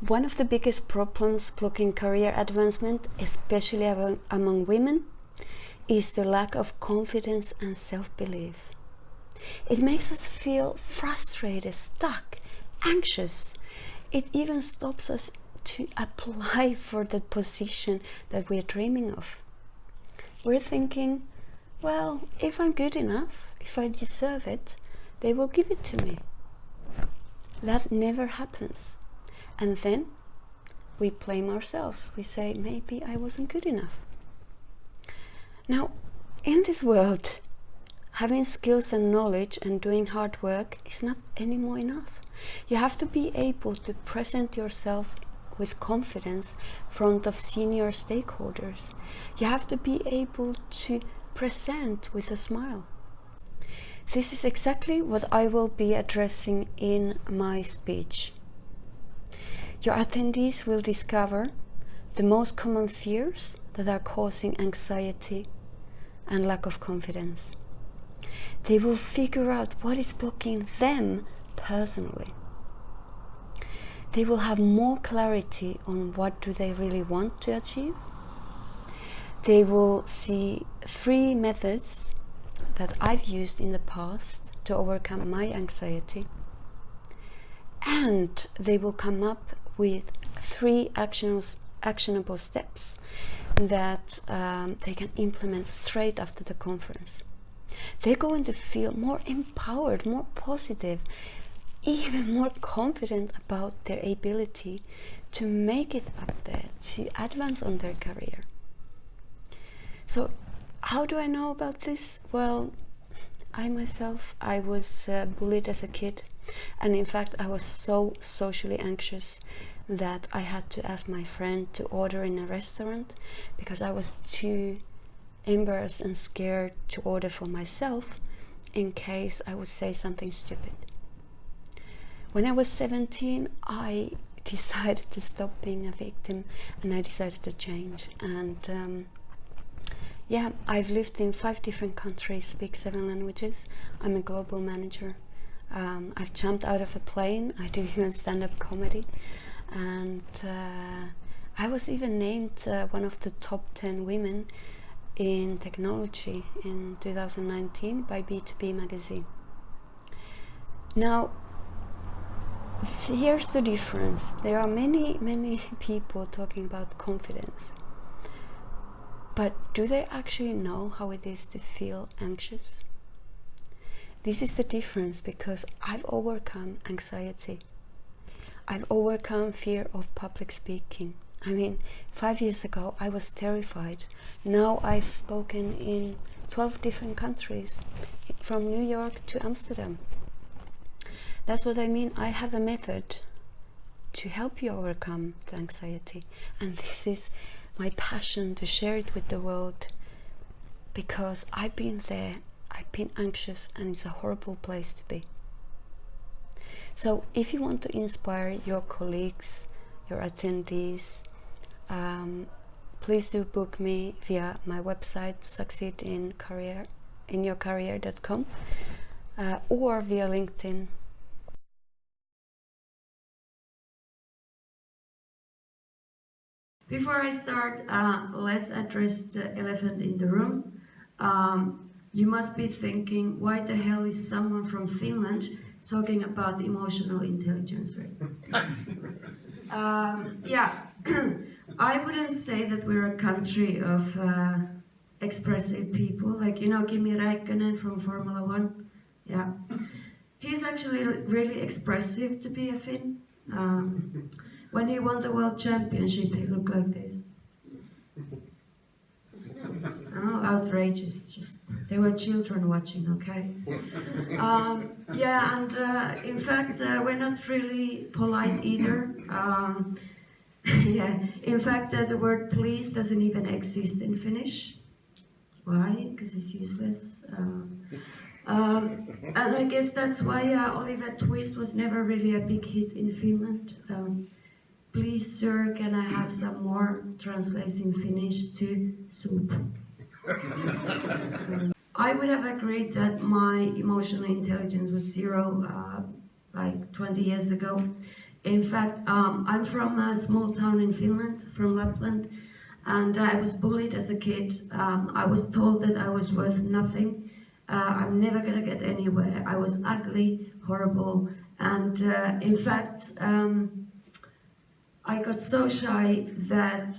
One of the biggest problems blocking career advancement, especially among women, is the lack of confidence and self-belief. It makes us feel frustrated, stuck, anxious. It even stops us to apply for the position that we're dreaming of. We're thinking, well, if I'm good enough, if I deserve it, they will give it to me. That never happens. And then we blame ourselves. We say, maybe I wasn't good enough. Now, in this world, having skills and knowledge and doing hard work is not anymore enough. You have to be able to present yourself with confidence in front of senior stakeholders. You have to be able to present with a smile. This is exactly what I will be addressing in my speech. Your attendees will discover the most common fears that are causing anxiety and lack of confidence. They will figure out what is blocking them personally. They will have more clarity on what do they really want to achieve. They will see 3 methods that I've used in the past to overcome my anxiety. And they will come up with 3 actionable steps that they can implement straight after the conference. They're going to feel more empowered, more positive, even more confident about their ability to make it up there, to advance on their career. So how do I know about this? Well, I was bullied as a kid. And in fact, I was so socially anxious that I had to ask my friend to order in a restaurant because I was too embarrassed and scared to order for myself in case I would say something stupid. When I was 17, I decided to stop being a victim and I decided to change. And I've lived in 5 different countries, speak 7 languages. I'm a global manager. I've jumped out of a plane. I do even stand-up comedy. And I was even named one of the top 10 women in technology in 2019 by B2B magazine. Now, here's the difference. There are many people talking about confidence. But do they actually know how it is to feel anxious? This is the difference, because I've overcome anxiety. I've overcome fear of public speaking. 5 years ago I was terrified. Now I've spoken in 12 different countries, from New York to Amsterdam. That's what I mean. I have a method to help you overcome the anxiety. And this is my passion to share it with the world, because I've been there. I've been anxious and it's a horrible place to be. So if you want to inspire your colleagues, your attendees, please do book me via my website, succeedinyourcareer.com, or via LinkedIn. Before I start, let's address the elephant in the room. You must be thinking, why the hell is someone from Finland talking about emotional intelligence, right? I wouldn't say that we're a country of expressive people, like, Kimi Räikkönen from Formula 1. Yeah, he's actually really expressive to be a Finn. When he won the world championship, he looked like this. Oh, outrageous! Just there were children watching. Okay. In fact, we're not really polite either. In fact, the word please doesn't even exist in Finnish. Why? Because it's useless. And I guess that's why Oliver Twist was never really a big hit in Finland. Please, sir, can I have some more? Translates in Finnish to soup. I would have agreed that my emotional intelligence was 0 like 20 years ago. In fact, I'm from a small town in Finland, from Lapland, and I was bullied as a kid. I was told that I was worth nothing. I'm never gonna get anywhere. I was ugly, horrible, and in fact, I got so shy that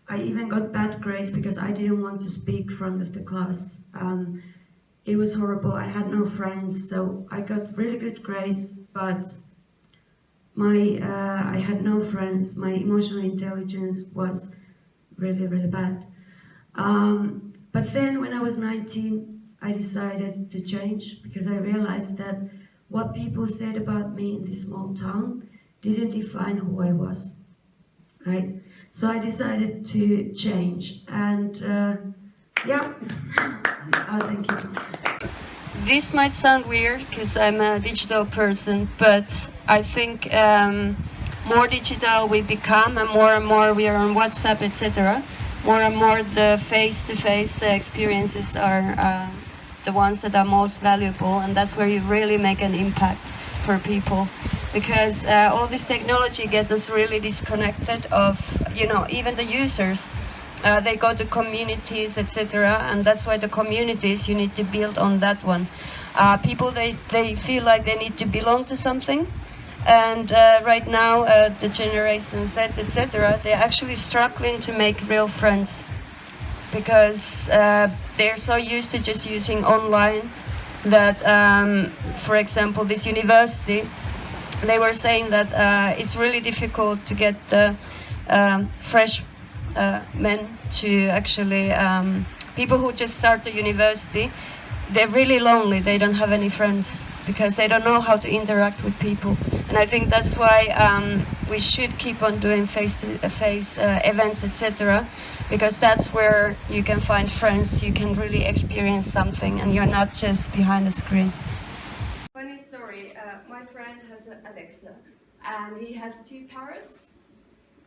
I even got bad grades because I didn't want to speak in front of the class. It was horrible. I had no friends, so I got really good grades, but I had no friends. My emotional intelligence was really, really bad. But then when I was 19, I decided to change because I realized that what people said about me in this small town didn't define who I was, right? So I decided to change, and yeah. Oh, thank you. This might sound weird because I'm a digital person, but I think more digital we become and more we are on WhatsApp, etc. More and more the face-to-face experiences are the ones that are most valuable, and that's where you really make an impact for people. Because all this technology gets us really disconnected of, even the users. They go to communities, etc., and that's why the communities, you need to build on that one. People, they feel like they need to belong to something, and right now the generation Z, etc., they're actually struggling to make real friends because they're so used to just using online that, for example, this university, they were saying that it's really difficult to get the fresh men to actually, people who just start the university, they're really lonely, they don't have any friends because they don't know how to interact with people. And I think that's why we should keep on doing face-to-face events, etc., because that's where you can find friends, you can really experience something, and you're not just behind a screen. Funny story, my friend has an Alexa, and he has 2 parrots,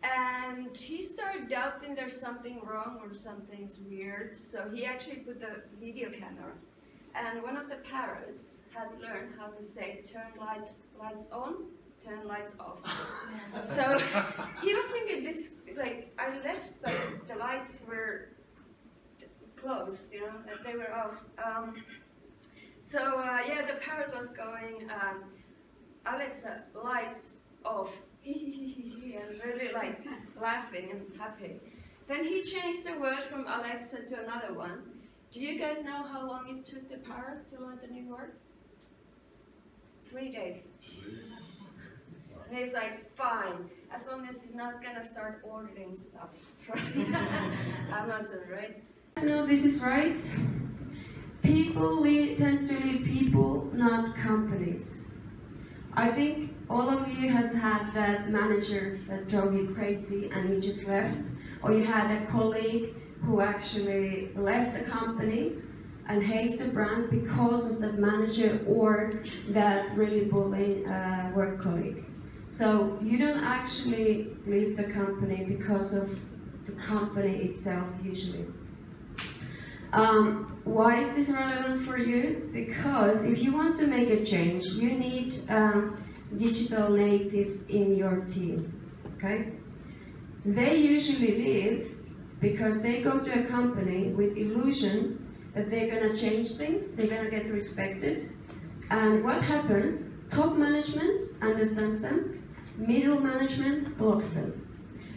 and he started doubting there's something wrong or something's weird, so he actually put a video camera. And one of the parrots had learned how to say, turn lights on, turn lights off. So he was thinking this, like, I left, but the lights were closed, that they were off. Yeah, the parrot was going, Alexa, lights off, and really like laughing and happy. Then he changed the word from Alexa to another one. Do you guys know how long it took the parrot to learn the new word? 3 days. And he's like, fine, as long as he's not gonna start ordering stuff from Amazon, right? No, this is right. People tend to lead people, not companies. I think all of you has had that manager that drove you crazy and you just left, or you had a colleague who actually left the company and hates the brand because of that manager or that really bullying work colleague. So you don't actually leave the company because of the company itself usually. Why is this relevant for you? Because if you want to make a change, you need digital natives in your team, okay? They usually leave because they go to a company with illusion that they're gonna change things, they're gonna get respected, and what happens? Top management understands them, middle management blocks them.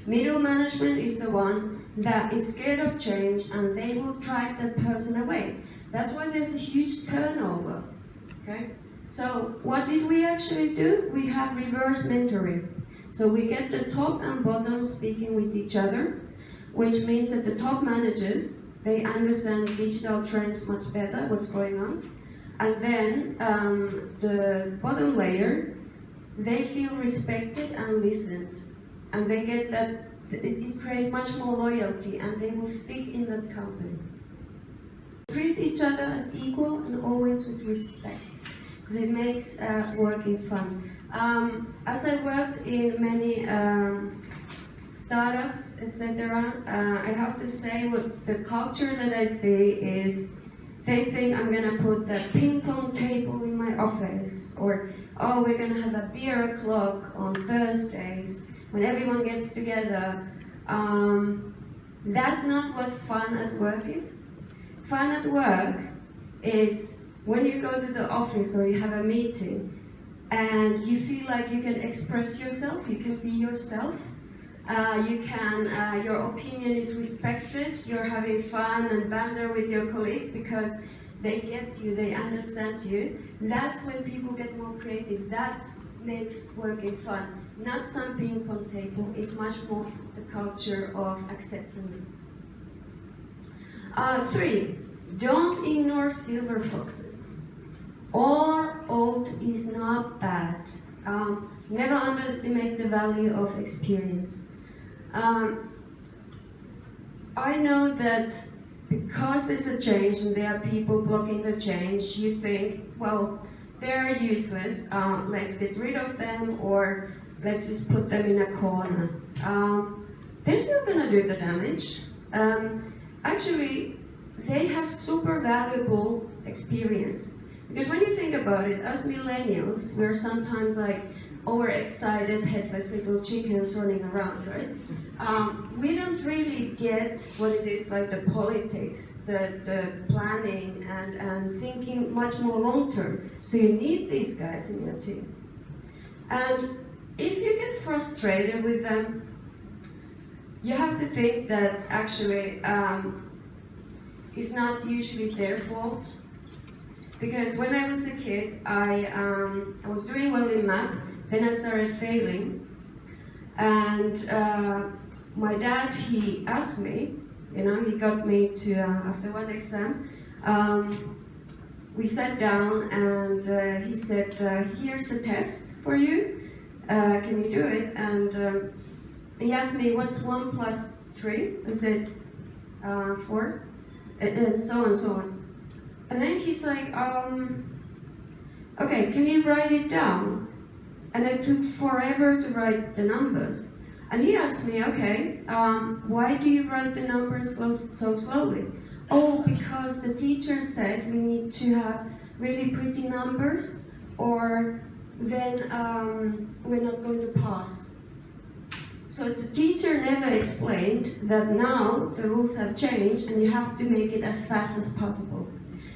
Middle management is the one that is scared of change and they will drive that person away. That's why there's a huge turnover, okay? So what did we actually do? We have reverse mentoring. So we get the top and bottom speaking with each other, which means that the top managers, they understand digital trends much better, what's going on. And then the bottom layer, they feel respected and listened. And they get that, it creates much more loyalty and they will stick in that company. Treat each other as equal and always with respect, because it makes working fun. As I worked in many startups, etc., I have to say what the culture that I see is they think I'm gonna put the ping pong table in my office, or oh, we're going to have a beer o'clock on Thursdays when everyone gets together. That's not what fun at work is. Fun at work is when you go to the office or you have a meeting and you feel like you can express yourself, you can be yourself. Your opinion is respected, you're having fun and banter with your colleagues because they get you, they understand you. That's when people get more creative. That makes working fun. Not something on table, it's much more the culture of acceptance. 3, don't ignore silver foxes. All old is not bad. Never underestimate the value of experience. I know that because there's a change and there are people blocking the change, you think, well, they're useless, let's get rid of them, or let's just put them in a corner. They're still gonna do the damage. Actually, they have super valuable experience. Because when you think about it, as millennials, we're sometimes like overexcited, headless little chickens running around, right? We don't really get what it is like the politics, the planning, and thinking much more long term. So you need these guys in your team. And if you get frustrated with them, you have to think that actually it's not usually their fault. Because when I was a kid, I was doing well in math, then I started failing. And my dad, he asked me, he got me to, after one exam, we sat down and he said, here's a test for you, can you do it? And he asked me, what's 1 plus 3? I said, 4, and so on and so on. And then he's like, okay, can you write it down? And it took forever to write the numbers. And he asked me, okay, why do you write the numbers so slowly? Oh, because the teacher said we need to have really pretty numbers, or then we're not going to pass. So the teacher never explained that now the rules have changed and you have to make it as fast as possible.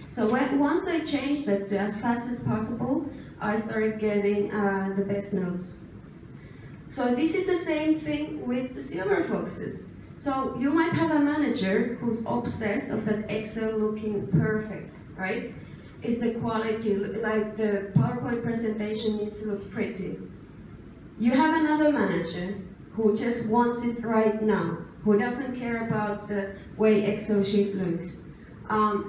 So once I changed that to as fast as possible, I started getting the best notes. So this is the same thing with the silver foxes. So you might have a manager who's obsessed of that Excel looking perfect, right? It's the quality, like the PowerPoint presentation needs to look pretty. You have another manager who just wants it right now, who doesn't care about the way Excel sheet looks.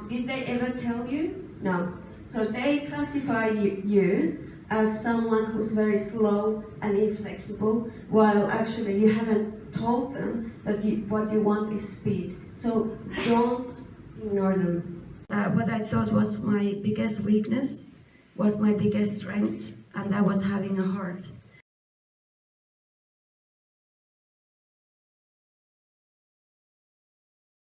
Did they ever tell you? No. So they classify you as someone who's very slow and inflexible, while actually you haven't told them that what you want is speed. So don't ignore them. What I thought was my biggest weakness was my biggest strength, and that was having a heart.